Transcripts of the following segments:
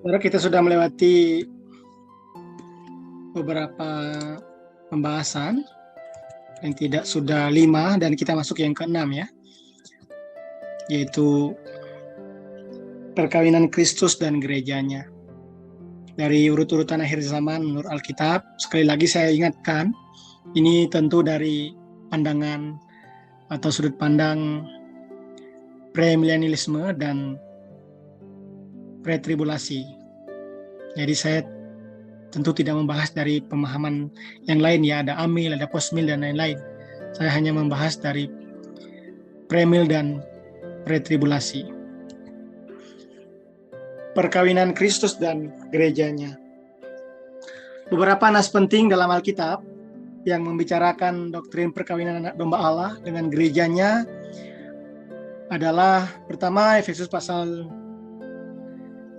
Saudara, kita sudah melewati beberapa pembahasan, yang tidak sudah 5 dan kita masuk yang ke-6 ya, yaitu perkawinan Kristus dan gerejanya. Dari urut-urutan akhir zaman menurut Alkitab, sekali lagi saya ingatkan, ini tentu dari pandangan atau sudut pandang premilenialisme dan pretribulasi. Jadi saya tentu tidak membahas dari pemahaman yang lain ya, ada amil, ada postmil dan lain-lain. Saya hanya membahas dari premil dan pretribulasi. Perkawinan Kristus dan gerejanya. Beberapa nas penting dalam Alkitab yang membicarakan doktrin perkawinan anak domba Allah dengan gerejanya adalah pertama Efesus pasal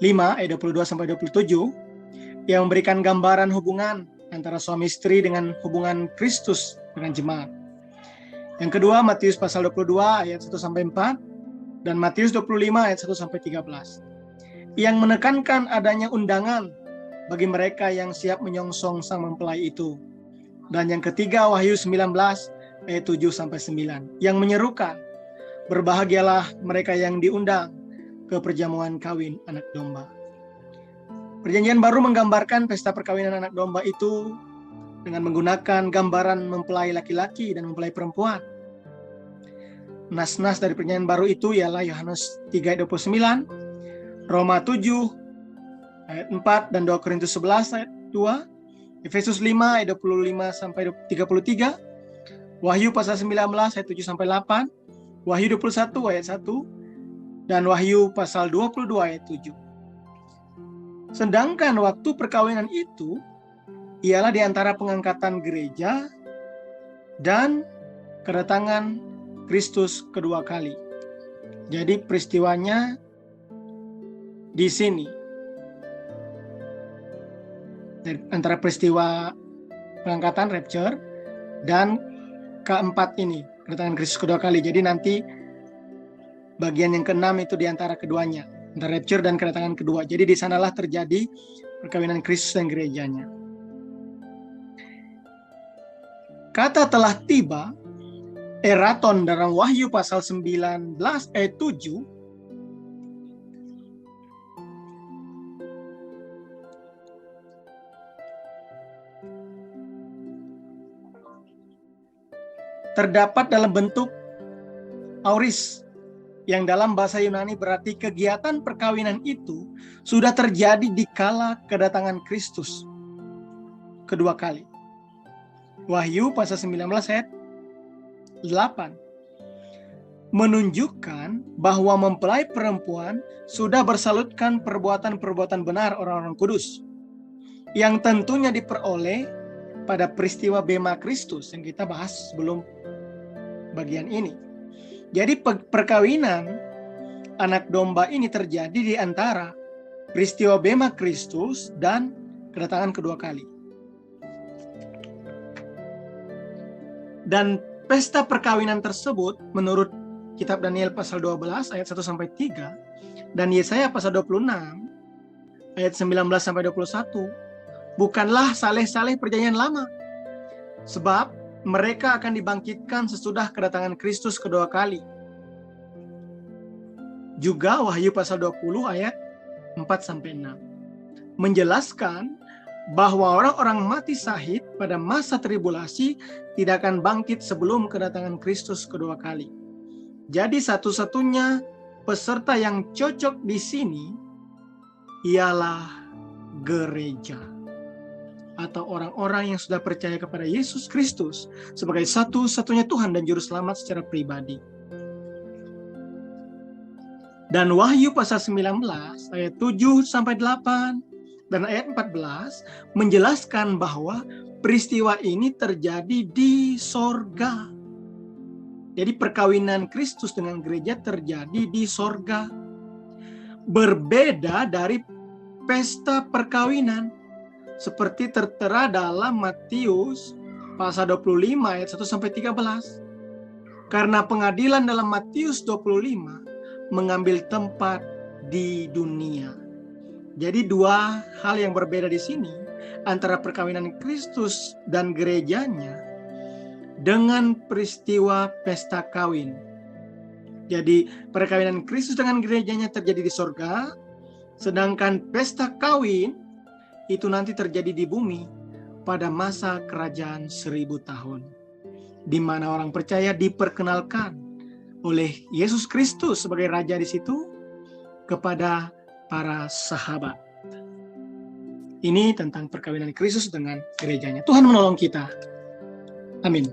5 ayat 22 sampai 27 yang memberikan gambaran hubungan antara suami istri dengan hubungan Kristus dengan jemaat. Yang kedua Matius pasal 22 ayat 1 sampai 4 dan Matius 25 ayat 1 sampai 13 yang menekankan adanya undangan bagi mereka yang siap menyongsong sang mempelai itu. Dan yang ketiga Wahyu 19 ayat 7 sampai 9 yang menyerukan berbahagialah mereka yang diundang ke perjamuan kawin anak domba. Perjanjian baru menggambarkan pesta perkawinan anak domba itu dengan menggunakan gambaran mempelai laki-laki dan mempelai perempuan. Nas-nas dari perjanjian baru itu ialah Yohanes 3 ayat 29, Roma 7 ayat 4 dan 2 Korintus 11 ayat 2, Efesus 5 ayat 25 sampai 33, Wahyu pasal 19 ayat 7 sampai 8, Wahyu 21 ayat 1 dan Wahyu pasal 22 ayat 7. Sedangkan waktu perkawinan itu ialah di antara pengangkatan gereja dan kedatangan Kristus kedua kali. Jadi peristiwanya di sini. Antara peristiwa pengangkatan rapture dan keempat ini, kedatangan Kristus kedua kali. Jadi nanti bagian yang ke-6 itu di antara keduanya, antara rapture dan kedatangan kedua. Jadi di sanalah terjadi perkawinan Kristus dan gerejanya. Kata telah tiba, eraton dalam Wahyu pasal 19 ayat 7 terdapat dalam bentuk auris, yang dalam bahasa Yunani berarti kegiatan perkawinan itu sudah terjadi di kala kedatangan Kristus kedua kali. Wahyu pasal 19 ayat 8 menunjukkan bahwa mempelai perempuan sudah bersalutkan perbuatan-perbuatan benar orang-orang kudus yang tentunya diperoleh pada peristiwa bema Kristus yang kita bahas sebelum bagian ini. Jadi perkawinan anak domba ini terjadi di antara peristiwa bema Kristus dan kedatangan kedua kali. Dan pesta perkawinan tersebut menurut kitab Daniel pasal 12 ayat 1 sampai 3 dan Yesaya pasal 26 ayat 19 sampai 21 bukanlah saleh-saleh perjanjian lama, sebab mereka akan dibangkitkan sesudah kedatangan Kristus kedua kali. Juga Wahyu pasal 20 ayat 4 sampai 6 menjelaskan bahwa orang-orang mati syahid pada masa tribulasi tidak akan bangkit sebelum kedatangan Kristus kedua kali. Jadi satu-satunya peserta yang cocok di sini ialah gereja atau orang-orang yang sudah percaya kepada Yesus Kristus sebagai satu-satunya Tuhan dan Juru Selamat secara pribadi. Dan Wahyu pasal 19 ayat 7 sampai 8 dan ayat 14 menjelaskan bahwa peristiwa ini terjadi di sorga. Jadi perkawinan Kristus dengan gereja terjadi di sorga. Berbeda dari pesta perkawinan seperti tertera dalam Matius pasal 25 ayat 1 sampai 13. Karena pengadilan dalam Matius 25 mengambil tempat di dunia. Jadi dua hal yang berbeda di sini antara perkawinan Kristus dan gerejanya dengan peristiwa pesta kawin. Jadi perkawinan Kristus dengan gerejanya terjadi di sorga, sedangkan pesta kawin itu nanti terjadi di bumi pada masa kerajaan 1000 tahun, di mana orang percaya diperkenalkan oleh Yesus Kristus sebagai Raja di situ kepada para sahabat. Ini tentang perkawinan Kristus dengan gerejanya. Tuhan menolong kita. Amin.